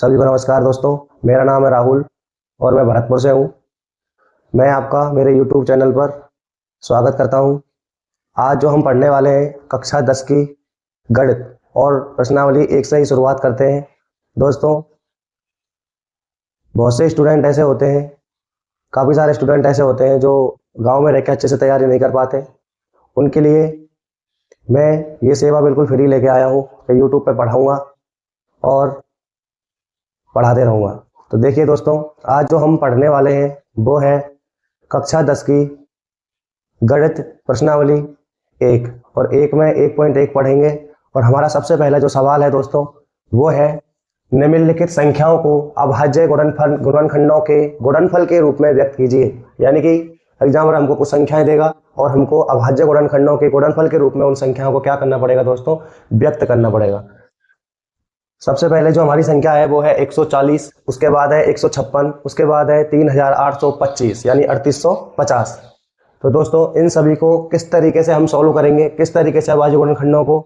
सभी को नमस्कार दोस्तों। मेरा नाम है राहुल और मैं भरतपुर से हूँ। मैं आपका मेरे YouTube चैनल पर स्वागत करता हूँ। आज जो हम पढ़ने वाले हैं कक्षा 10 की गणित और प्रश्नावली 1 से ही शुरुआत करते हैं। दोस्तों, बहुत से स्टूडेंट ऐसे होते हैं, काफ़ी सारे स्टूडेंट ऐसे होते हैं जो गांव में रहकर अच्छे से तैयारी नहीं कर पाते। उनके लिए मैं ये सेवा बिल्कुल फ्री लेके आया हूँ कि यूट्यूब पे पढ़ाऊँगा और पढ़ाते रहूँगा। तो देखिए दोस्तों, आज जो हम पढ़ने वाले हैं वो है कक्षा 10 की गणित प्रश्नावली 1 और 1 में 1.1 पढ़ेंगे। और हमारा सबसे पहला जो सवाल है दोस्तों वो है, निम्नलिखित संख्याओं को अभाज्य गुणनखंडों के गुणनफल के रूप में व्यक्त कीजिए। यानी कि एग्जामिनर हमको कुछ संख्याएं देगा और हमको अभाज्य गुणनखंडों के गुणनफल के रूप में उन संख्याओं को क्या करना पड़ेगा दोस्तों, व्यक्त करना पड़ेगा। सबसे पहले जो हमारी संख्या है वो है 140, उसके बाद है 156, उसके बाद है 3825 यानी 3850। तो दोस्तों, इन सभी को किस तरीके से हम सॉल्व करेंगे, किस तरीके से अभाज्य गुणनखंडों को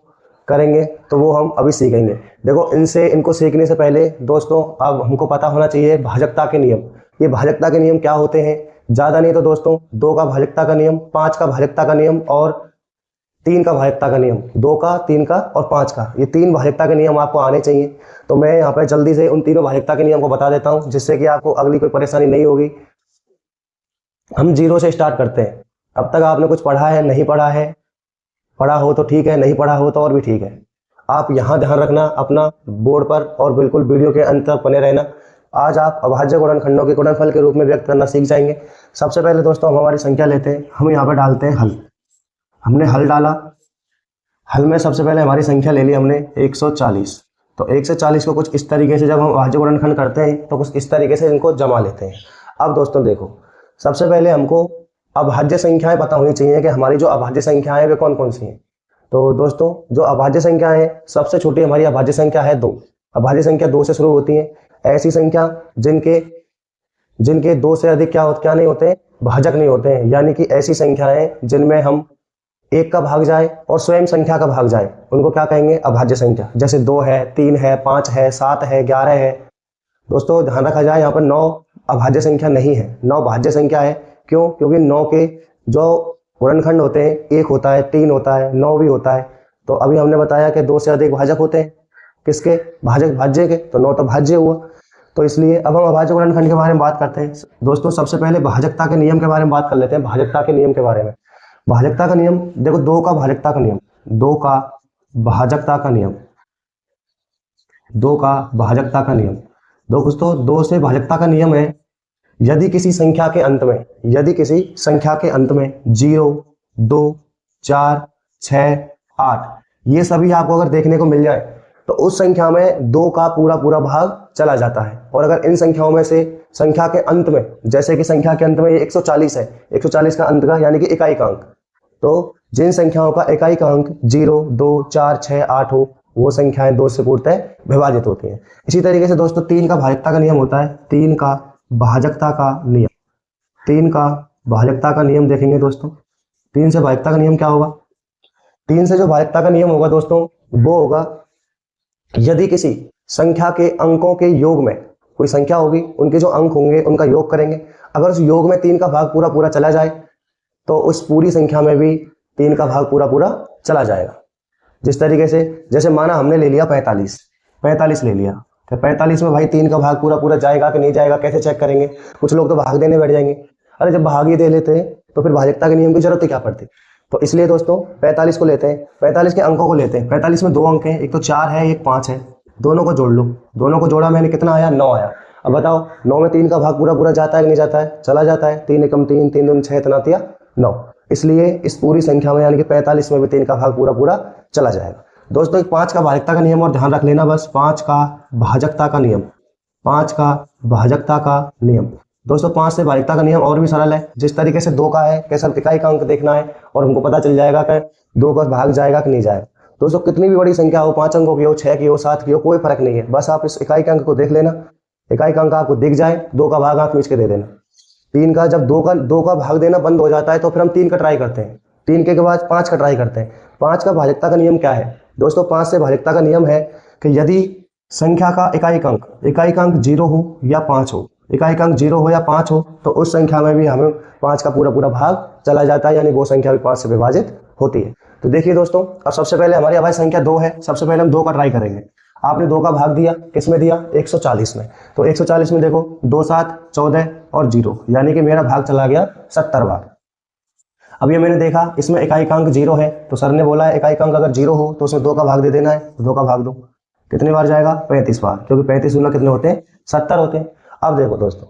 करेंगे, तो वो हम अभी सीखेंगे। देखो, इनको सीखने से पहले दोस्तों अब हमको पता होना चाहिए भाजकता के नियम। ये भाजकता के नियम क्या होते हैं? ज़्यादा नहीं तो दोस्तों 2 का भाजकता का नियम, 5 का भाजकता का नियम और 3 का भाजकता का नियम। 2 का, 3 का और 5 का, ये 3 भाजकता के नियम आपको आने चाहिए। तो मैं यहाँ पे जल्दी से उन तीनों भाजकता के नियम को बता देता हूँ, जिससे कि आपको अगली कोई परेशानी नहीं होगी। हम 0 से स्टार्ट करते हैं। अब तक आपने कुछ पढ़ा है, नहीं पढ़ा है? पढ़ा हो तो ठीक है, नहीं पढ़ा हो तो और भी ठीक है। आप यहाँ ध्यान रखना अपना बोर्ड पर और बिल्कुल वीडियो के अंत तक बने रहना। आज आप अभाज्य गुणनखंडों के गुणनफल के रूप में व्यक्त करना सीख जाएंगे। सबसे पहले दोस्तों हम हमारी संख्या लेते हैं, हम यहाँ पर डालते हैं हल। हमने हल डाला, हल में सबसे पहले हमारी संख्या ले ली हमने 140। तो 1 से 40 को कुछ इस तरीके से जब हम अभाज्य गुणनखंड करते हैं तो कुछ इस तरीके से इनको जमा लेते हैं। अब दोस्तों देखो, सबसे पहले हमको अभाज्य संख्याएं पता होनी चाहिए कि हमारी जो अभाज्य संख्याएं हैं वे कौन कौन सी हैं। तो दोस्तों, जो अभाज्य संख्याएं हैं, सबसे छोटी हमारी अभाज्य संख्या है 2। अभाज्य संख्या 2 से शुरू होती है। ऐसी संख्या जिनके 2 से अधिक क्या नहीं होते हैं, भाजक नहीं होते हैं। यानी कि ऐसी संख्याएं जिनमें हम 1 का भाग जाए और स्वयं संख्या का भाग जाए, उनको क्या कहेंगे? अभाज्य संख्या। जैसे 2 है, 3 है, 5 है, 7 है, 11 है। दोस्तों ध्यान रखा जाए, यहाँ पर 9 अभाज्य संख्या नहीं है, 9 भाज्य संख्या है। क्यों? क्योंकि 9 के जो गुणनखंड होते हैं, 1 होता है, 3 होता है, 9 भी होता है। तो अभी हमने बताया कि 2 से अधिक भाजक होते हैं। किसके? भाज्य के। तो 9 तो भाज्य हुआ। तो इसलिए अब हम अभाज्य गुणनखंड के बारे में बात करते हैं। दोस्तों सबसे पहले भाजकता के नियम के बारे में बात कर लेते हैं। भाजकता के नियम के बारे में, भाजकता का नियम देखो, 2 का भाजकता का नियम, 2 का भाजकता का नियम, 2 का भाजकता का नियम। दोस्तों 2 से भाजकता का नियम है, यदि किसी संख्या के अंत में 0, 2, 4, 6, 8 ये सभी आपको अगर देखने को मिल जाए तो उस संख्या में 2 का पूरा भाग चला जाता है। और अगर इन संख्याओं में से संख्या के अंत में, जैसे कि संख्या के अंत में 140 है, 140 का अंत का यानी कि इकाई का अंक, तो जिन संख्याओं का इकाई का अंक 0, 2, 4, 6, 8 हो, वो संख्याएं 2 से पूर्णतः विभाजित होती हैं। इसी तरीके से दोस्तों 3 का भाजकता का नियम होता है। 3 का भाजकता का नियम, 3 का भाजकता का नियम देखेंगे दोस्तों। 3 से भाजकता का नियम क्या होगा? 3 से जो भाजकता का नियम होगा दोस्तों वो होगा, यदि किसी संख्या के अंकों के योग में, कोई संख्या होगी, उनके जो अंक होंगे उनका योग करेंगे। अगर उस योग में 3 का भाग पूरा चला जाए तो उस पूरी संख्या में भी 3 का भाग पूरा चला जाएगा। जिस तरीके से, जैसे माना हमने ले लिया 45 ले लिया, तो 45 में भाई 3 का भाग पूरा जाएगा कि नहीं जाएगा, कैसे चेक करेंगे? कुछ लोग तो भाग देने बैठ जाएंगे। अरे जब भाग ही दे लेते हैं तो फिर भाजकता के नियम की जरूरत ही क्या पड़ती? तो इसलिए दोस्तों 45 को लेते हैं, 45 के अंकों को लेते हैं। 45 में 2 अंक हैं, एक तो 4 है, एक 5 है। दोनों को जोड़ लो, दोनों को जोड़ा मैंने, कितना आया? 9 आया। अब बताओ 9 में 3 का भाग पूरा जाता है कि नहीं जाता है? चला जाता है। 3 एकम 3, 3 दूनी 6, इतना दिया 9। इसलिए इस पूरी संख्या में यानी कि 45 में भी 3 का भाग पूरा चला जाएगा। दोस्तों 5 का भाजकता का नियम और ध्यान रख लेना बस, 5 का भाजकता का नियम, 5 का भाजकता का नियम। दोस्तों 5 से भाजकता का नियम और भी सरल है। जिस तरीके से 2 का है कि सब इकाई का अंक देखना है और हमको पता चल जाएगा कि 2 का भाग जाएगा कि नहीं जाएगा। दोस्तों कितनी भी बड़ी संख्या हो, 5 अंकों की हो, 6 की हो, 7 की हो, कोई फर्क नहीं है। बस आप इस इकाई के अंक को देख लेना, इकाई का अंक आपको दिख जाए, 2 का भाग आप मीच के दे देना। 3 का जब 2 का भाग देना बंद हो जाता है तो फिर हम 3 का ट्राई करते हैं, 3 के बाद 5 का ट्राई करते हैं। 5 का भाजकता का नियम क्या है दोस्तों? 5 से भाजकता का नियम है कि यदि संख्या का इकाई अंक 0 हो या 5 हो, इकाई अंक 0 हो या 5 हो तो उस संख्या में भी हमें 5 का पूरा पूरा भाग चला जाता है, यानी वो संख्या भी 5 से विभाजित होती है। तो देखिए दोस्तों, अब सबसे पहले हमारी अभाज्य संख्या 2 है, सबसे पहले हम 2 का ट्राई करेंगे। आपने 2 का भाग दिया, किसमें दिया? 140 में। तो 140 में देखो 2 7 14 और 0, यानी कि मेरा भाग चला गया 70 बार। अब ये मैंने देखा इसमें इकाई अंक 0 है, तो सर ने बोला है इकाई अंक अगर 0 हो तो उसमें 2 का भाग दे देना है, तो 2 का भाग दो। कितनी बार जाएगा? 35 बार, क्योंकि 35 गुना कितने होते हैं? 70 होते हैं। अब देखो दोस्तों,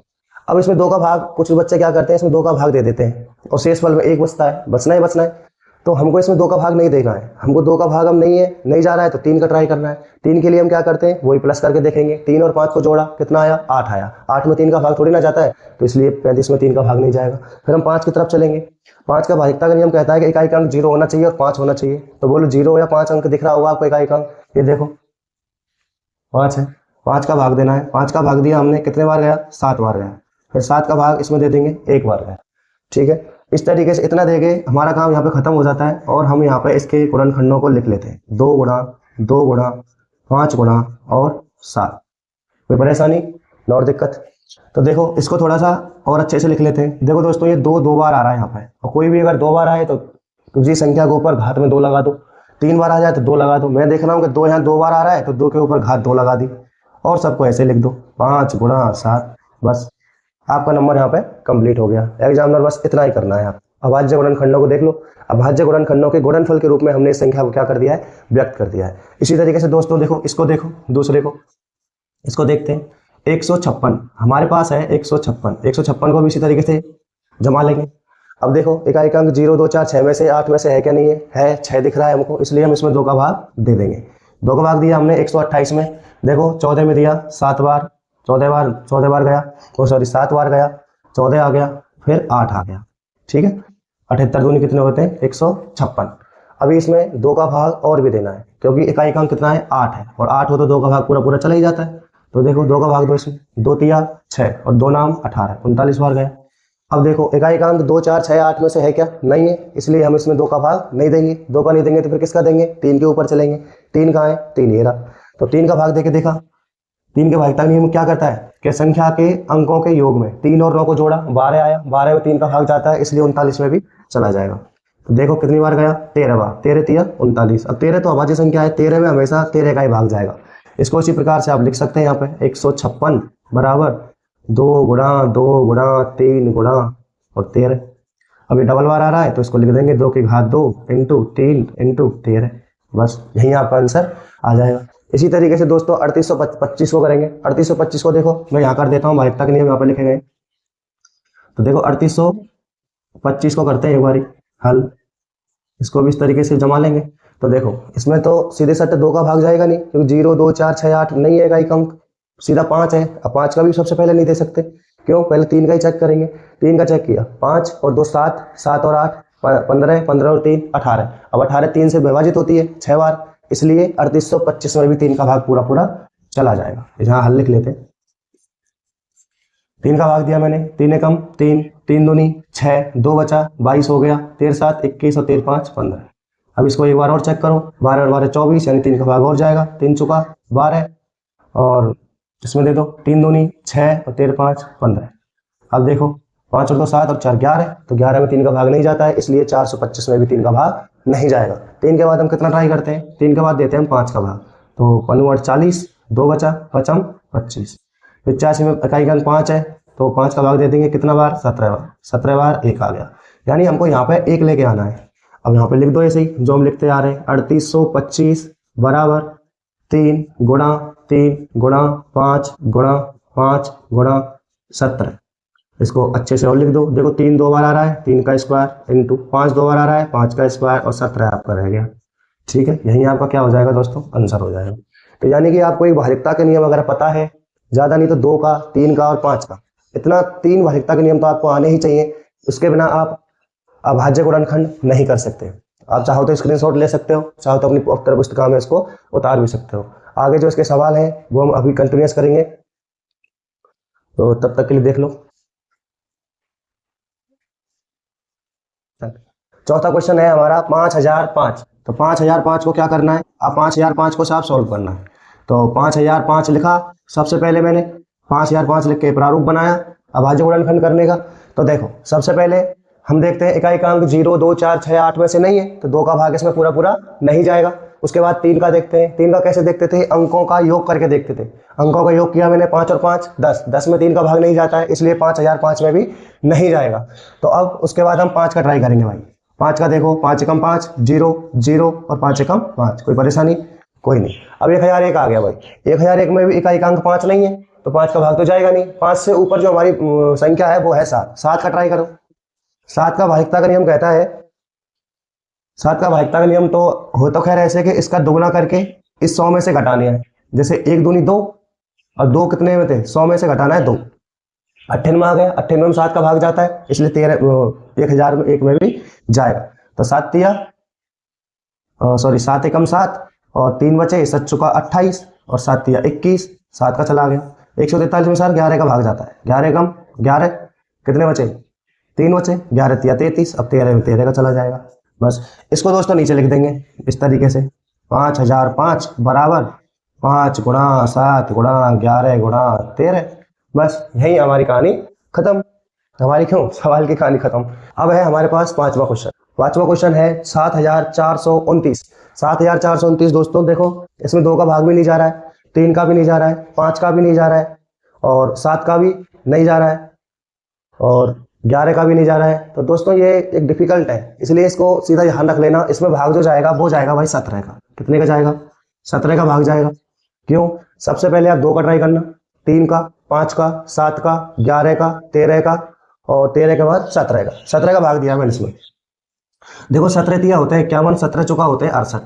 अब इसमें 2 का भाग, कुछ बच्चे क्या करते हैं इसमें 2 का भाग दे देते हैं और शेष फल में 1 बचता है, बचना है। तो हमको इसमें 2 का भाग नहीं देना है, हमको 2 का भाग हम नहीं जा रहा है, तो 3 का ट्राई करना है। 3 के लिए हम क्या करते हैं, वही प्लस करके देखेंगे। 3 और 5 को जोड़ा, कितना आया? 8 आया। 8 में 3 का भाग थोड़ी ना जाता है, तो इसलिए 35 में 3 का भाग नहीं जाएगा। फिर हम 5 की तरफ चलेंगे। 5 का भाज्यता का नियम कहता है कि इकाई अंक 0 होना चाहिए और 5 होना चाहिए। तो बोलो 0 या 5 अंक दिख रहा होगा आपको इकाई अंक? ये देखो 5 है, 5 का भाग देना है। 5 का भाग दिया हमने, कितने बार गया? 7 बार गया। फिर 7 का भाग इसमें दे देंगे, 1 बार गया। ठीक है, इस तरीके से इतना देके हमारा काम यहाँ पे खत्म हो जाता है और हम यहाँ पे इसके गुणनखंडों को लिख लेते हैं। 2 गुणा 2 गुणा 5 गुणा और 7। कोई परेशानी और दिक्कत? तो देखो इसको थोड़ा सा और अच्छे से लिख लेते हैं। देखो दोस्तों, ये 2 बार आ रहा है यहाँ पे, और कोई भी अगर 2 बार आए तो किसी संख्या के ऊपर घात में 2 लगा दो। 3 बार आ जाए तो 2 लगा दो। मैं देख रहा हूँ कि 2 यहाँ 2 बार आ रहा है तो 2 के ऊपर घात 2 लगा दी, और सबको ऐसे लिख दो 5 गुणा 7। बस आपका नंबर यहाँ पे कंप्लीट हो गया। एग्जामिनर बस इतना ही करना है। आप अभाज्य गुणनखंडों को देख लो। अभाज्य गुणनखंडों के गुणनफल के रूप में हमने इस संख्या को क्या कर दिया है? व्यक्त कर दिया है। इसी तरीके से दोस्तों देखो, इसको देखो, दूसरे को, इसको देखते हैं। 156 हमारे पास है, 156 को भी इसी तरीके से जमा लेंगे। अब देखो इकाई अंक 0 2 4 6 में से 8 में से है क्या? नहीं है 6 दिख रहा है हमको, इसलिए हम इसमें 2 का भाग दे देंगे। 2 का भाग दिया हमने 128 में। देखो 14 में दिया 7 बार, 14 बार गया, तो सॉरी 7 बार गया, 14 आ गया, फिर 8 आ गया। ठीक है, 78 दूनी कितने होते हैं? 156। अभी इसमें 2 का भाग और भी देना है, क्योंकि इकाई अंक कितना है? 8 है, और 8 हो तो 2 का भाग पूरा पूरा चला ही जाता है। तो देखो 2 का भाग दो इसमें, 2 तिया 6 और 2 नाम 18, 39 बार गया। अब देखो इकाई अंक 2 4 6 8 में से है क्या? नहीं है, इसलिए हम इसमें 2 का भाग नहीं देंगे। 2 का नहीं देंगे तो फिर किसका देंगे? 3 के ऊपर चलेंगे। 3 कहाँ है? 3 ये रहा। तो 3 का भाग देके देखा, 3 के भागता नियम क्या करता है कि संख्या के अंकों के योग में 3 और 9 को जोड़ा, 12 आया, 12 में 3 का भाग जाता है, इसलिए 39 में भी चला जाएगा। तो देखो कितनी बार गया? 13 बार। 13 तिया 39। अब 13 तो अभाज्य संख्या है, 13 में हमेशा 13 का ही भाग जाएगा। इसको इसी प्रकार से आप लिख सकते हैं यहाँ पे 156 बराबर 2 गुणा 2 गुणा 3 गुणा और 13। अभी डबल बार आ रहा है तो इसको लिख देंगे 2 की घात 2 इंटू 3 इंटू 13। बस यही आपका आंसर आ जाएगा। इसी तरीके से दोस्तों 3825 को करेंगे। 3825 को देखो मैं यहाँ कर देता हूँ, भाज्यता के नियम यहाँ पर लिखे गए। तो देखो 3825 को करते हैं एक बारी हल। इसको भी इस तरीके से जमा लेंगे। तो देखो इसमें तो सीधे सट्टे 2 का भाग जाएगा नहीं, क्योंकि 0 2 4 6 8 नहीं है इकाई अंक, सीधा 5 है। अब 5 का भी सबसे पहले नहीं दे सकते, क्यों? पहले 3 का ही चेक करेंगे। 3 का चेक किया, 5 और 2 7, 7 और 8 15, 15 और 3 18। अब 18 3 से विभाजित होती है 6 बार, इसलिए 3825 में भी 3 का भाग पूरा पूरा चला जाएगा। यहाँ हल लिख लेते हैं। 3 का भाग दिया मैंने, 3 एकम 3, 3 दूनी 6, 2 बचा 22 हो गया, 13 7 21 और 13 5 15। अब इसको एक बार और चेक करो, 12 और 12 24, यानी 3 का भाग और जाएगा, 3 चुका 12 और इसमें दे दो 3 दूनी 6 और 13 5 15। अब देखो 5 और 2 7 और 4 11, तो 11 में 3 का भाग नहीं जाता है, इसलिए 425 में भी 3 का भाग नहीं जाएगा। 3 के बाद हम कितना ट्राई करते हैं? 3 के बाद देते हैं हम 5 का भाग, तो 5 8 40, 2 बचा 5 25। 85 में इकाई अंक 5 है, तो 5 का भाग दे देंगे कितना बार? 17 बार। 17 बार 1 आ गया, यानी हमको यहाँ पे 1 लेके आना है। अब यहाँ पे लिख दो ऐसे ही जो हम लिखते आ रहे हैं, 3825 बराबर 3 गुणा 3 गुणा 5 गुणा 5 गुणा 17। इसको अच्छे से और लिख दो। देखो 3 2 बार आ रहा है, 3 का स्क्वायर इंटू 5 2 बार आ रहा है, 5 का स्क्वायर और 17 आपका रह गया। ठीक है, यही आपका क्या हो जाएगा दोस्तों? आंसर हो जाएगा। तो यानी कि आपको एक भाज्यता के नियम अगर पता है, ज़्यादा नहीं तो 2 का 3 का और 5 का, इतना 3 भाज्यता के नियम तो आपको आने ही चाहिए। उसके बिना आप अभाज्य गुणनखंड नहीं कर सकते। आप चाहो तो स्क्रीनशॉट ले सकते हो, चाहो तो अपनी उत्तर पुस्तिका में इसको उतार भी सकते हो। आगे जो इसके सवाल हैं वो हम अभी कंटिन्यूस करेंगे, तो तब तक के लिए देख लो। चौथा क्वेश्चन है हमारा 5005। तो 5005 को क्या करना है? आप 5005 को साफ सॉल्व करना है। तो 5005 लिखा, सबसे पहले मैंने 5005 लिख के प्रारूप बनाया अभाज्य गुणनखंड करने का। तो देखो सबसे पहले हम देखते हैं इकाई का अंक 0 2 4 6 8 में से नहीं है, तो 2 का भाग इसमें पूरा पूरा नहीं जाएगा। उसके बाद 3 का देखते हैं, 3 का कैसे देखते थे, अंकों का योग करके देखते थे। अंकों का योग किया मैंने, 5 और 5 10, 10 में 3 का भाग नहीं जाता है, इसलिए 5005 में भी नहीं जाएगा। तो अब उसके बाद हम 5 का ट्राई करेंगे भाई। 5 का देखो, 5 एकम 5 0 0 और 5 एकम 5, कोई परेशानी कोई नहीं। अब 1001 आ गया भाई, 1001 में भी इकाई का अंक 5 नहीं है, तो 5 का भाग तो जाएगा नहीं। 5 से ऊपर जो हमारी संख्या है वो है 7, 7 का ट्राई करो। 7 का भाज्यता का नियम कहता है, 7 का भाज्यता का नियम तो हो तो खैर ऐसे कि इसका दोगुना करके इस 100 में से घटाने हैं। जैसे 1 दूनी 2 और 2 कितने में थे, 100 में से घटाना है 2, 98 आ गया। 98 में 7 का भाग जाता है, इसलिए 1001 में भी जाएगा। तो 7 तिया सॉरी 7 एकम 7 और 3 बचे, 7 चुका 28 और 7 तिया 21, 7 का चला गया। 143 में सर 11 का भाग जाता है, 11 एकम 11, कितने बचे 3 बचे, 11 तिया 33, अब 13 में 13 का चला जाएगा। बस इसको दोस्तों नीचे लिख देंगे इस तरीके से, 5005 बराबर 5 गुणा 7 गुणा 11 गुणा 13। बस यही हमारी कहानी खत्म। हमारी क्यों सवाल की कहानी खत्म। अब है हमारे पास पांचवा क्वेश्चन। पांचवा क्वेश्चन है 7429। 7429 दोस्तों देखो, इसमें 2 का भाग भी नहीं जा रहा है, 3 का भी नहीं जा रहा है, 5 का भी नहीं जा रहा है और 7 का भी नहीं जा रहा है और 11 का भी नहीं जा रहा है। तो दोस्तों ये एक डिफिकल्ट है, इसलिए इसको सीधा ध्यान रख लेना। इसमें भाग जो जाएगा वो जाएगा भाई 17 का। कितने का जाएगा, 17 का भाग जाएगा। क्यों, सबसे पहले आप 2 का ट्राई करना, 3 का 5 का 7 का 11 का 13 का और 13 के बाद 17 का। 17 का भाग दिया मैंने इसमें। देखो 17 तिया होते हैं 51, 17 चुका होते हैं 68।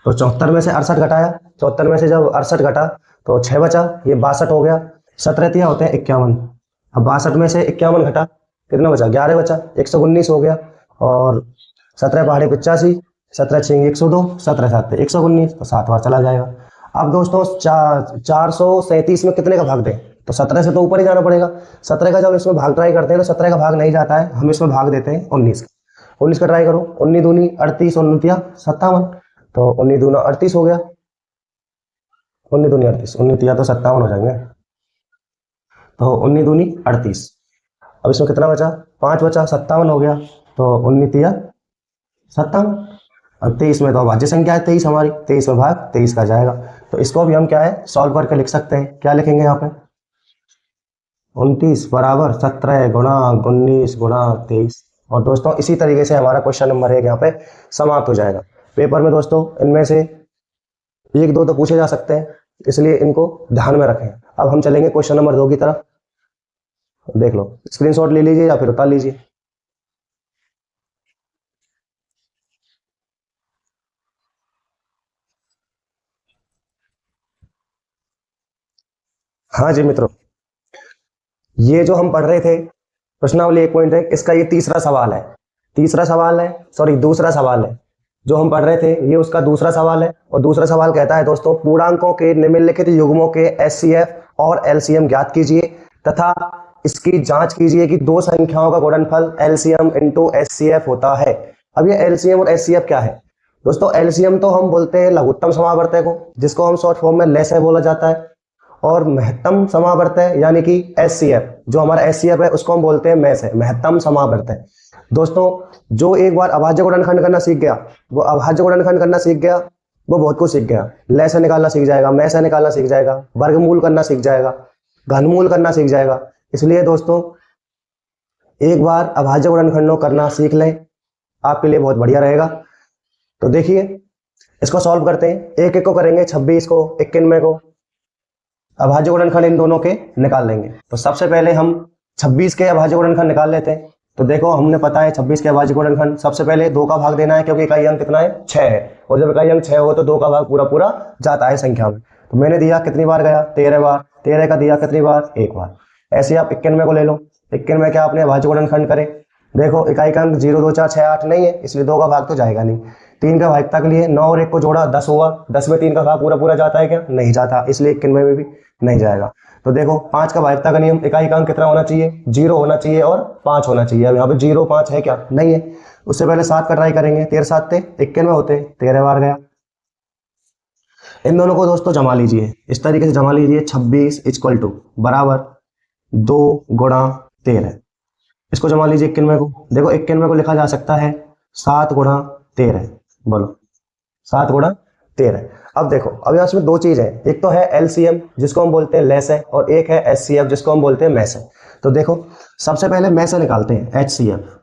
तो 74 में से 68 घटाया, 74 में से जब 68 घटा तो 6 बचा, ये 62 हो गया। 17 तिया होते हैं 51, अब 62 में से 51 घटा, कितना बचा 11 बचा, 119 हो गया। और 17 पहाड़े 85, 17 छिंग 102, 17 7 119, तो 7 बार चला जाएगा। अब दोस्तों 437 में कितने का भाग दें, तो 17 से तो ऊपर ही जाना पड़ेगा। 17 का जब इसमें भाग ट्राई करते हैं तो 17 का भाग नहीं जाता है, हम इसमें भाग देते हैं 19 का। 19 का ट्राई करो, 19 दूनी 38 और 59 57, तो 19 दूना 38 हो गया, 19 दूनी 38, 19 तिया तो 57 हो जाएंगे, तो 19 दूनी 38। अब इसमें कितना बचा, 5 बचा, 57 हो गया, तो 19 तिया 57। अब 23 में तो अभाज्य संख्या है 23 हमारी, 23 में भाग 23 का जाएगा। तो इसको भी हम क्या है सॉल्व करके लिख सकते हैं। क्या लिखेंगे यहाँ पे, 29 बराबर 17 गुणा 19 गुणा 23। और दोस्तों इसी तरीके से हमारा क्वेश्चन नंबर 1 यहाँ पे समाप्त हो जाएगा। पेपर में दोस्तों इनमें से 1 2 तो पूछे जा सकते हैं, इसलिए इनको ध्यान में रखें। अब हम चलेंगे क्वेश्चन नंबर 2 की तरफ। देख लो, स्क्रीनशॉट ले लीजिए या फिर उतार लीजिए। हाँ जी मित्रों, ये जो हम पढ़ रहे थे प्रश्नावली 1.1, इसका ये तीसरा सवाल है। दूसरा सवाल है जो हम पढ़ रहे थे, ये उसका दूसरा सवाल है। और दूसरा सवाल कहता है दोस्तों, पूर्णांकों के निम्नलिखित युग्मों के एचसीएफ और एलसीएम ज्ञात कीजिए तथा इसकी जांच कीजिए कि दो संख्याओं का गुणनफल एलसीएम इंटू एचसीएफ होता है। अब ये एलसीएम और एचसीएफ क्या है दोस्तों, एलसीएम तो हम बोलते हैं लघुत्तम समावर्तक को, जिसको हम शॉर्ट फॉर्म में लेस है बोला जाता है। और महत्तम समावर्तक यानी कि एचसीएफ, जो हमारा एचसीएफ है उसको हम बोलते हैं मैस है, महत्तम समावर्तक। दोस्तों जो एक बार अभाज्य गुणनखंड करना सीख गया, वो अभाज्य गुणनखंड करना सीख गया, वो बहुत कुछ सीख गया। लय से निकालना सीख जाएगा, मैं से निकालना सीख जाएगा, वर्गमूल करना सीख जाएगा, घनमूल करना सीख जाएगा। इसलिए दोस्तों एक बार अभाज्य गुणनखंडों करना सीख लें, आपके लिए बहुत बढ़िया रहेगा। तो देखिए इसको सॉल्व करते हैं, एक एक को करेंगे, 26 को 91 को अभाज्य गुणनखंड इन दोनों के निकाल लेंगे। तो सबसे पहले हम 26 के अभाज्य गुणनखंड निकाल लेते हैं। तो देखो हमने पता है 26 के अभाज्य गुणनखंड, सबसे पहले 2 का भाग देना है, क्योंकि इकाई अंक कितना है 6 है, और जब इकाई अंक 6 हो तो 2 का भाग पूरा पूरा जाता है संख्या में। तो मैंने दिया कितनी बार गया, 13 बार, 13 का दिया कितनी बार, 1 बार। ऐसे आप 91 को ले लो, 91 में क्या आपने अभाज्य गुणनखंड करे, देखो इकाई का अंक 0 2 4 6 8 नहीं है, इसलिए 2 का भाग तो जाएगा नहीं। 3 का भागता के लिए 9 और 1 को जोड़ा 10 हुआ, 10 में 3 का भाग पूरा पूरा जाता है क्या, नहीं जाता, इसलिए 91 में भी नहीं जाएगा। तो देखो 5 का भागता का नियम, इकाई का अंक कितना होना चाहिए, 0 होना चाहिए और 5 होना चाहिए। अब यहाँ पे 0 5 है क्या, नहीं है। उससे पहले 7 का ट्राई करेंगे, 13 7 थे 91 होते, 13 बार गया। इन दोनों को दोस्तों जमा लीजिए, इस तरीके से जमा लीजिए। 26 इक्वल टू बराबर 2 गुणा 13। इसको जमा लीजिए 91 को। देखो 91 को लिखा जा सकता है 7 गुणा 13। बोलो 7 गुणा 13। अब देखो, अब यहाँ इसमें दो चीज है, एक तो है एलसीएम जिसको हम बोलते हैं लेस है, और एक है एचसीएफ जिसको हम बोलते हैं मैस है। तो देखो सबसे पहले मैस से निकालते हैं, एचसीएफ।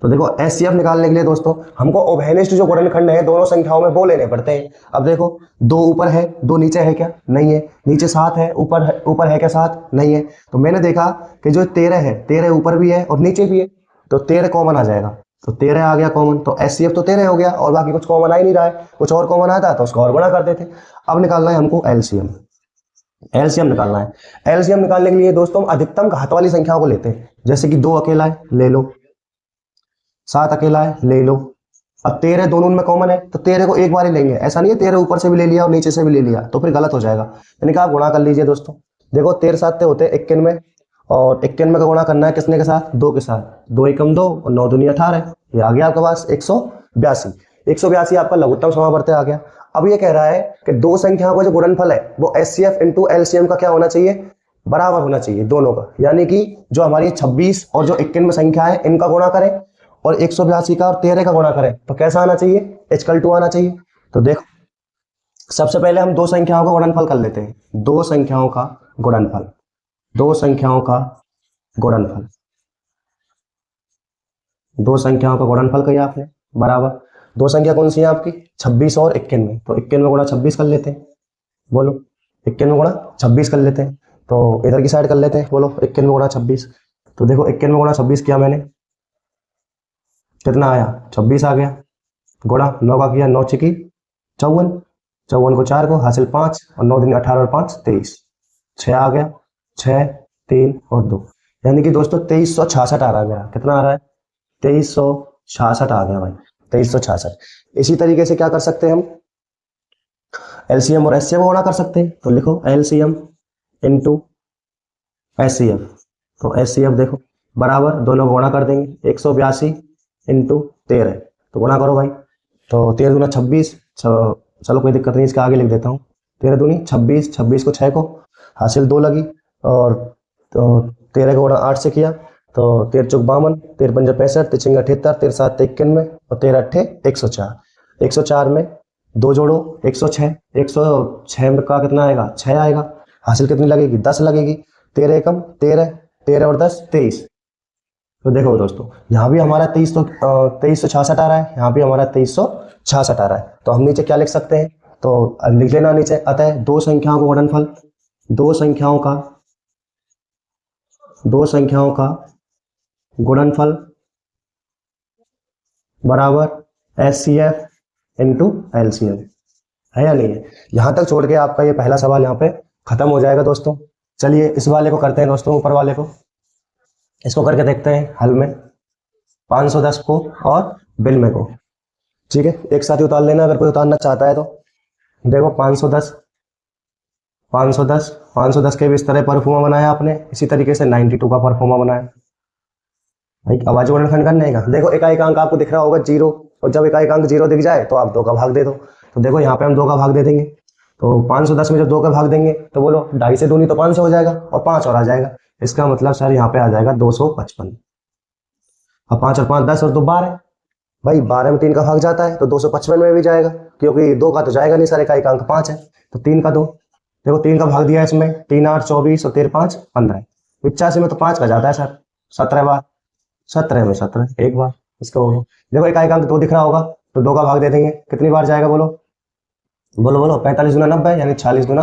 तो देखो एचसीएफ निकालने के लिए दोस्तों हमको ओवेनिस्ट जो गुणनखंड है दोनों संख्याओं में वो लेने पड़ते हैं। अब देखो 2 ऊपर है 2 नीचे है क्या? नहीं है। नीचे 7 है, ऊपर है क्या 7? नहीं है। तो मैंने देखा कि जो 13 है 13 ऊपर भी है और नीचे भी है, तो 13 कॉमन आ जाएगा। तो 13 आ गया कॉमन, तो एचसीएफ तो 13 हो गया और बाकी कुछ कॉमन आ ही नहीं रहा है। कुछ और कॉमन आता तो उसको और गुणा कर देते। अब निकालना है हमको एलसीएम। एलसीएम निकालना है। एलसीएम निकालने के लिए दोस्तों हम अधिकतम घात वाली संख्याओं को लेते हैं, जैसे कि 2 अकेला है ले लो, 7 अकेला है ले लो। अब 13 दोनों में कॉमन है तो 13 को एक बार ही लेंगे, ऐसा नहीं है 13 ऊपर से भी ले लिया और नीचे से भी ले लिया तो फिर गलत हो जाएगा। यानी कि आप गुणा कर लीजिए दोस्तों। देखो 13 7 होते हैं 91, और 91 का गुणा करना है किसने के साथ? 2 के साथ। 2 एकम 2 और 9 दूनी 18, ये आ गया आपके पास 182। 182 आपका लघुत्तम समावर्त आ गया। अब ये कह रहा है कि दो संख्याओं का जो गुणनफल है वो एचसीएफ इंटू एलसीएम का क्या होना चाहिए? बराबर होना चाहिए दोनों का। यानी कि जो हमारी 26 और जो 91 संख्या है इनका गुणा करें और 182 का और 13 का गुणा करें तो कैसा आना चाहिए? h/2 आना चाहिए। तो देखो सबसे पहले हम दो संख्याओं का गुणनफल कर लेते हैं। दो संख्याओं का गुणनफल, दो संख्याओं का गुणनफल, दो संख्याओं का गुणनफल किया आपने बराबर। दो संख्या कौन सी है आपकी? 26 और 91। तो 91 गुणा 26 कर लेते हैं। बोलो 91 गुणा 26 कर लेते हैं। तो इधर की साइड कर लेते हैं। बोलो 91 गुणा 26। तो देखो 91 गुणा 26 किया मैंने, कितना आया? 26 आ गया। गुणा 9 का किया, 9 चिकी 54, 54 को 4 को हासिल 5 और 9 दिन 18 और 5 23, 6 आ गया, 6 3 और 2, यानी कि दोस्तों 2366 आ रहा है मेरा। कितना आ रहा है? 2366 आ गया भाई, 2366। इसी तरीके से क्या कर सकते हैं हम? एलसीएम और एचसीएफ गुणा कर सकते हैं। तो लिखो एलसीएम इंटू एचसीएफ। तो एचसीएफ देखो बराबर, दोनों को गुणा कर देंगे, 182 इंटू 13। तो गुणा करो भाई। तो 13 दूना 26, चलो कोई दिक्कत नहीं, इसके आगे लिख देता हूँ। 13 दूनी 26, 26 को 6 को हासिल 2 लगी, और तो 13 को गुणा 8 से किया तो 13 चौक 52, 13 पंजा 65, 13 छिंगा 78, 13 7 91 और 13 अट्ठे 104। 104 में 2 जोड़ो 106, 106 का कितना आएगा? 6 आएगा। हासिल कितनी लगेगी? 10 लगेगी। 13 एकम 13, 13 और 10 23। तो देखो दोस्तों यहाँ भी हमारा 2366 आ रहा है, यहाँ भी हमारा 2366 आ रहा है। तो हम नीचे क्या लिख सकते हैं? तो लिख लेना नीचे, अतः दो संख्याओं का गुणनफल, दो संख्याओं का गुणनफल बराबर एचसीएफ इंटू एलसीएम, है या नहीं है? यहां तक छोड़ के आपका ये पहला सवाल यहाँ पे खत्म हो जाएगा दोस्तों। चलिए इस वाले को करते हैं दोस्तों, ऊपर वाले को, इसको करके देखते हैं हल में। 510 को और बिल में को, ठीक है, एक साथ ही उतार लेना अगर कोई उतारना चाहता है तो। देखो 510 के भी इस तरह परफॉर्मा बनाया आपने, इसी तरीके से 92 का परफॉर्मा बनाया भाई। आवाज गुणनखंड करने का देखो इकाई अंक आपको दिख रहा होगा 0, और जब इकाई अंक 0 दिख जाए तो आप 2 का भाग दे दो। तो देखो यहाँ पे हम 2 का भाग दे देंगे। तो 510 में जब 2 का भाग देंगे तो बोलो 2.5 से दूनी तो 500 हो जाएगा और 5 और आ जाएगा। इसका मतलब सर यहाँ पे आ जाएगा 255। अब 5 और 5 10 और 2 12 भाई, 12 में 3 का भाग जाता है तो 255 में भी जाएगा, क्योंकि 2 का तो जाएगा नहीं सर, इकाई अंक 5 है तो 3 का 2। देखो 3 का भाग दिया इसमें, 3 8 24 और 13 5 15। 85 में तो 5 का जाता है सर, 17 बार, 17 में 17 एक बार इसका होगा। देखो इकाई अंक 2 दिख रहा होगा तो 2 का भाग दे देंगे, कितनी बार जाएगा? बोलो बोलो बोलो 45 गुना 90 यानी 46 गुना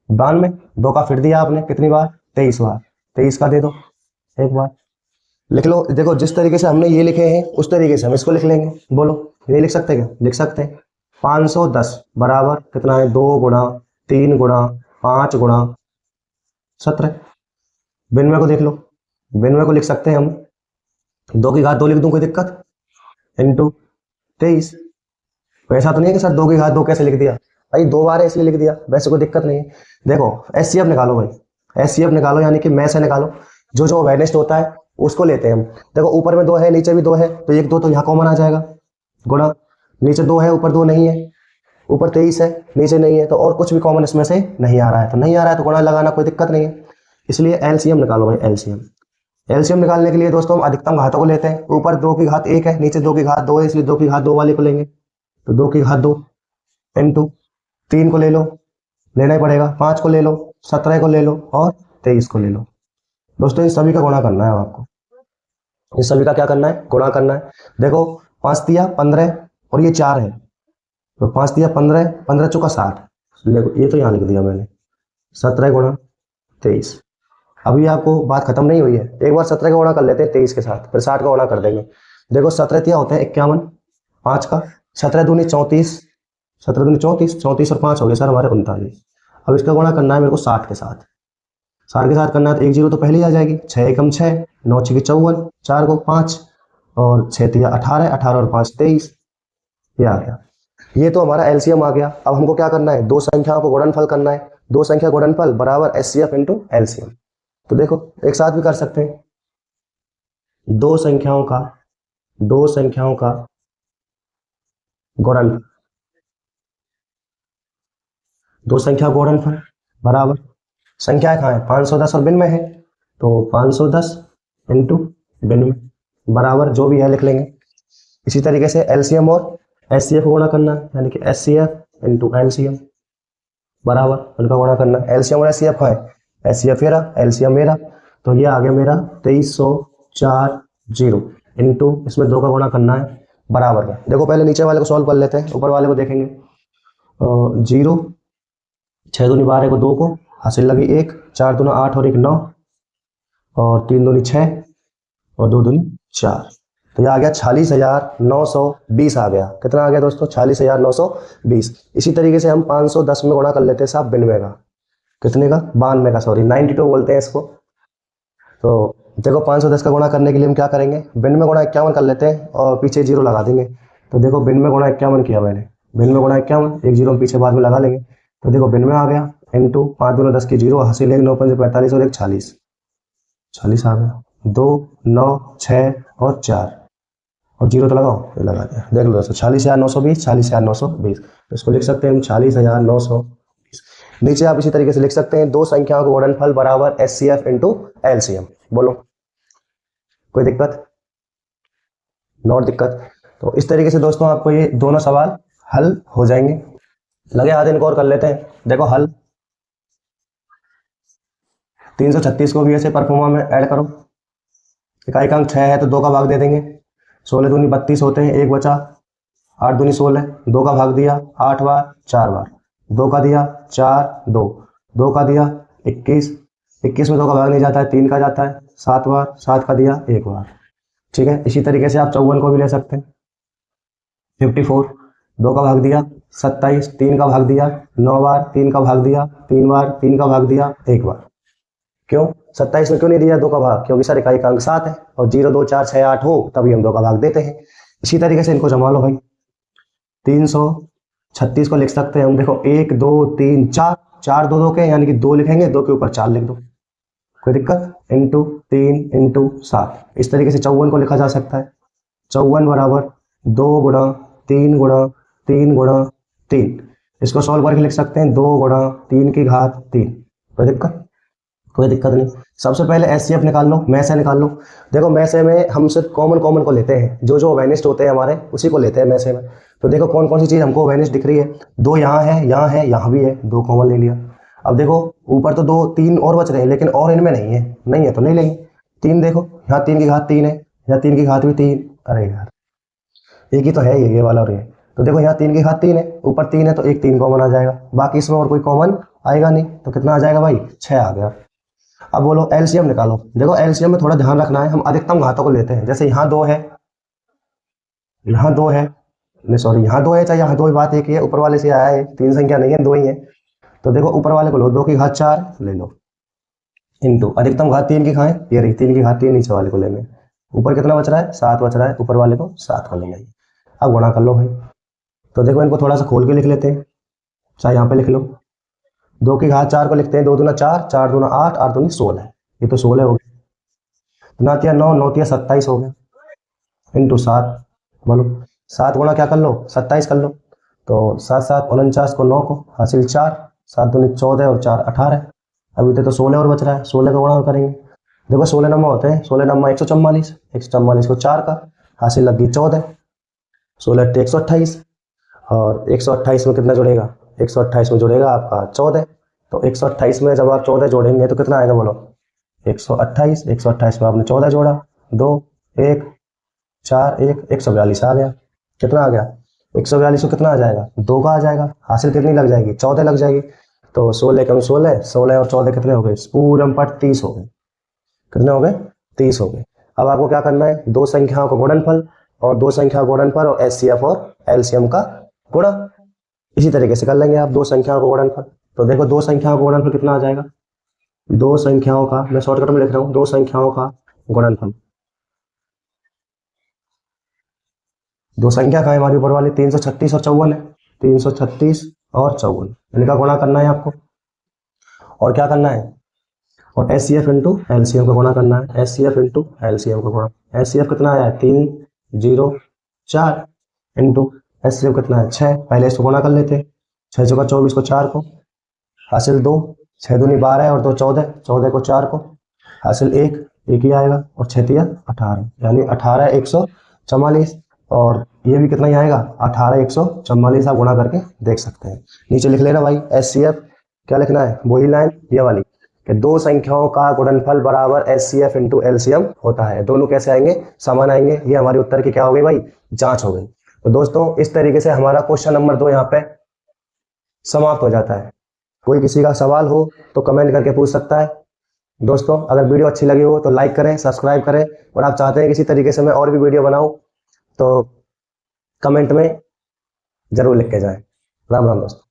92। 2 का फिर दिया आपने, कितनी बार? 23 बार। 23 का दे दो एक बार, लिख लो। देखो जिस तरीके से हमने ये लिखे हैं उस तरीके से हम इसको लिख लेंगे। बोलो ये लिख सकते हैं क्या? लिख सकते हैं। 510 बराबर कितना है? 2 गुणा 3 गुणा 5 गुणा 17। बिनवे को देख लो, बिनवे को लिख सकते हैं हम, 2 की घात 2 लिख दूं, कोई दिक्कत? इंटू 23। ऐसा तो नहीं है कि सर 2 की घात 2 कैसे लिख दिया भाई, 2 बार है इसलिए लिख दिया, वैसे कोई दिक्कत नहीं है। देखो एचसीएफ निकालो भाई, एचसीएफ निकालो यानी कि में से निकालो, जो जो वेनेस्ट होता है उसको लेते हैं हम। देखो ऊपर में 2 है नीचे भी 2 है तो 1 2 तो यहाँ कॉमन आ जाएगा, गुणा नीचे 2 है, ऊपर 2 नहीं है, ऊपर 23 है, नीचे नहीं है, तो और कुछ भी कॉमन इसमें से नहीं आ रहा है, तो नहीं आ रहा है तो गुणा लगाना कोई दिक्कत नहीं है। इसलिए एलसीएम निकालो भाई, एलसीएम। एलसीएम निकालने के लिए दोस्तों हम अधिकतम घातों को लेते हैं। ऊपर 2 की घात 1 है, नीचे 2 की घात 2 है, इसलिए 2 की घात 2 वाले को लेंगे। तो 2 की घात 2 इंटू 3 को ले लो, लेना ही पड़ेगा, 5 को ले लो, 17 को ले लो और 23 को ले लो। दोस्तों इन सभी का गुणा करना है आपको, इन सभी का क्या करना है, गुणा करना है। देखो 5 दिया 15 और ये 4 है, तो 5 दिया 15, 15 चौका 60, देखो ये तो यहाँ लिख दिया मैंने, 17 गुणा 23। अभी आपको बात खत्म नहीं हुई है, एक बार 17 का गुणा कर लेते हैं 23 के साथ, फिर 60 का गुणा कर देंगे। देखो 17 तिया होते हैं 51, 5 का 17 दूनी 34, 17 दूनी 34, 34 और 5 हो गए सर हमारे 39। अब इसका गुणा करना है मेरे को 60 के साथ, 60 के साथ करना है तो 1 0 तो पहले ही आ जाएगी, 6 एकम 6, 9 6 54, 4 को 5 और 6 तिया 18, 18 और 5 23, ये आ गया। ये तो हमारा एलसीएम आ गया। अब हमको क्या करना है, दो संख्याओं को गुणनफल करना है। दो संख्या गुणनफल बराबर एचसीएफ इंटू एलसीएम। तो देखो एक साथ भी कर सकते हैं, दो संख्याओं का गुणनफल, दो संख्या गुणनफल बराबर, संख्या कहाँ है 510 और 92 है, तो 510 इंटू 92 बराबर जो भी है लिख लेंगे। इसी तरीके से एलसीएम और एचसीएफ को गुणा करना है, यानी कि एचसीएफ इंटू एलसीएम बराबर उनका गुणा करना है। एलसीएम और एचसीएफ है, एचसीएफ मेरा एलसीएम मेरा, तो ये आ गया मेरा 2340 इंटू इसमें 2 का गुणा करना है बराबर का। देखो पहले नीचे वाले को सॉल्व कर लेते हैं, ऊपर वाले को देखेंगे। 0 6 दूनी 12 को 2 को हासिल लगी 1, 4 दूना 8 और 1 9 और 3 दूनी 6 और 2 दूनी 4, तो ये आ गया 46,920 आ गया। कितना आ गया दोस्तों 46,920। इसी तरीके से हम 510 में गुणा कर लेते हैं साहब 92 का, कितने का 92 का, सॉरी 92 बोलते हैं इसको। तो देखो 510 का गुणा करने के लिए हम क्या करेंगे, 92 गुणा 51 कर लेते हैं और पीछे 0 लगा देंगे। तो देखो 92 गुणा 51 किया मैंने, 92 गुणा 51, एक 0 हम पीछे बाद में लगा लेंगे। तो देखो 92 आ गया इंटू 5 दूना 10 की 0, हासिल 1 9 5 45 और 1 40, 40 आ गया, 2 9 6 और 4 और 0 तो लगाओ, ये लगा दिया। देख लो दोस्तों 46,920, 46,920, तो इसको लिख सकते हैं हम 46,920। नीचे आप इसी तरीके से लिख सकते हैं दो संख्याओं का गुणनफल बराबर एचसीएफ इंटू एलसीएम। बोलो कोई दिक्कत, नॉट दिक्कत। तो इस तरीके से दोस्तों आपको ये दोनों सवाल हल हो जाएंगे। लगे हाथ इनको और कर लेते हैं। देखो हल 336 को भी ऐसे परफॉर्मा में ऐड करो, इकाई का अंक 6 है तो 2 का भाग दे देंगे, 16 दूनी 32 होते हैं, 1 बचा, 8 दूनी 16, 2 का भाग दिया 8 बार 4 बार, 2 का दिया 4 2, 2 का दिया 21, 21 में 2 का भाग नहीं जाता है, 3 का जाता है, 7 बार, 7 का दिया 1 बार। ठीक है, इसी तरीके से आप 54 को भी ले सकते हैं, 54, 2 का भाग दिया 27, 3 का भाग दिया 9 बार, 3 का भाग दिया 3 बार, 3 का भाग दिया 1 बार। क्यों 27 में क्यों नहीं दिया 2 का भाग, क्योंकि सर इकाई का अंक 7 है और 0 2 4 6 8 हो तभी हम 2 का भाग देते हैं। इसी तरीके से इनको जमा लो भाई, 336 को लिख सकते हैं हम, देखो 1 2 3 4, 4 2 2 के यानी कि 2 लिखेंगे, 2 के ऊपर 4 लिख दो, कोई दिक्कत, इंटू 3 इंटू 7। इस तरीके से 54 को लिखा जा सकता है, 54 बराबर 2 गुणा 3 गुणा 3 गुणा 3। इसको सॉल्व करके लिख सकते हैं 2 गुणा 3 की घात 3। कोई दिक्कत, कोई दिक्कत नहीं। सबसे पहले एचसीएफ निकाल लो, में से निकाल लो। देखो में से में हम सिर्फ कॉमन को लेते हैं, जो जो ओवेनिस्ट होते हैं हमारे उसी को लेते हैं में से में। तो देखो कौन कौन सी चीज़ हमको ओवेनिस्ट दिख रही है, 2 यहाँ है, यहाँ है, यहाँ भी है, 2 कॉमन ले लिया। अब देखो ऊपर तो 2 3 और बच रहे हैं, लेकिन और इनमें नहीं है, नहीं है तो नहीं लेंगे। 3 देखो यहाँ 3 की घात 3 है, यहाँ 3 की घात भी 3, अरे यार एक ही तो है ये वाला और ये। तो देखो यहाँ 3 की घात 3 है, ऊपर 3 है तो एक 3 कॉमन आ जाएगा, बाकी इसमें और कोई कॉमन आएगा नहीं, तो कितना आ जाएगा भाई 6 आ गया। अब बोलो एलसीएम निकालो। देखो एलसीएम में थोड़ा ध्यान रखना है, हम अधिकतम घातों को लेते हैं। जैसे यहाँ 2 है, यहाँ 2 है, नहीं सॉरी यहाँ 2 है, चाहे यहाँ 2 ही, बात एक ही है, ऊपर वाले से आया है, 3 संख्या नहीं है, 2 ही है। तो देखो ऊपर वाले को लो, 2 की घात 4 ले लो, इंटू अधिकतम घात 3 की खाएं, ये रही 3 की घात 3, नीचे वाले को लेंगे, ऊपर कितना बच रहा है 7 बच रहा है, ऊपर वाले को 7 कर लेंगे। अब गुणा कर लो भाई। तो देखो इनको थोड़ा सा खोल के लिख लेते हैं, चाहे यहाँ पे लिख लो, 2 की घात 4 को लिखते हैं, 2 दूना 4, 4 दूना 8, 8 दूनी 16, ये तो 16 हो गया, 9 तिया 9, 9 तिया 27 हो गया, इंटू 7। बोलो 7 गुणा क्या कर लो 27 कर लो। तो 7 7 49 को 9 को हासिल 4, 7 दूनी 14 और 4 18। अभी तो 16 और बच रहा है, 16 का गुणा और करेंगे। देखो 16 नंबर होते हैं, 16 नंबर 144, 144 को 4 का हासिल लग गई 14, 16 128 और 128 में कितना जुड़ेगा, 128 में जुड़ेगा आपका 14। तो 128 में जब आप 14 जोड़ेंगे तो कितना आएगा बोलो, 128, 128 में आपने 14 जोड़ा, 2 1 4 1 142 आ गया। कितना आ गया 142 में कितना आ जाएगा, 2 का आ जाएगा। हासिल कितनी लग जाएगी, 14 लग जाएगी। तो 16 कम 16, 16 और 14 कितने हो गए, पूरे पट 30 हो गए। कितने हो गए, 30 हो गए। अब आपको क्या करना है, दो संख्याओं का गुणनफल और दो संख्याओं का गुणनफल और एचसीएफ और एलसीएम का गुणा। इसी तरीके से कर लेंगे आप दो संख्याओं का गुणनफल। तो देखो दो संख्याओं का गुणनफल कितना आ जाएगा, दो संख्याओं का, मैं शॉर्टकट में लिख रहा हूं, दो संख्याओं का गुणनफल। दो संख्या का है हमारी ऊपर वाली 336 और 54 है, 336 और 54 इनका गुणा करना है आपको। और क्या करना है, और H C F into LCM का गुणा करना है, H C F into LCM का गुणा। एच सी एफ कितना आया है 304 इंटू एच सी एफ कितना है 6। पहले इसको गुणा कर लेते हैं, 6 चौका 24 को 4 को हासिल 2, 6 दूनी 12 और 2 14, 14 को 4 को हासिल 1 1 ही आएगा और 6 तिया 18, यानी 18 144। और ये भी कितना ही आएगा 18 144। आप गुणा करके देख सकते हैं। नीचे लिख लेना भाई एच सी एफ, क्या लिखना है वही लाइन ये वाली, कि दो संख्याओं का गुणनफल बराबर H C F into LCM होता है। दोनों कैसे आएंगे, समान आएंगे। ये हमारे उत्तर की क्या हो गई भाई, जांच हो गई। तो दोस्तों इस तरीके से हमारा क्वेश्चन नंबर 2 यहाँ पे समाप्त हो जाता है। कोई किसी का सवाल हो तो कमेंट करके पूछ सकता है। दोस्तों अगर वीडियो अच्छी लगी हो तो लाइक करें, सब्सक्राइब करें, और आप चाहते हैं किसी तरीके से मैं और भी वीडियो बनाऊं तो कमेंट में जरूर लिख के जाएं। राम राम दोस्तों।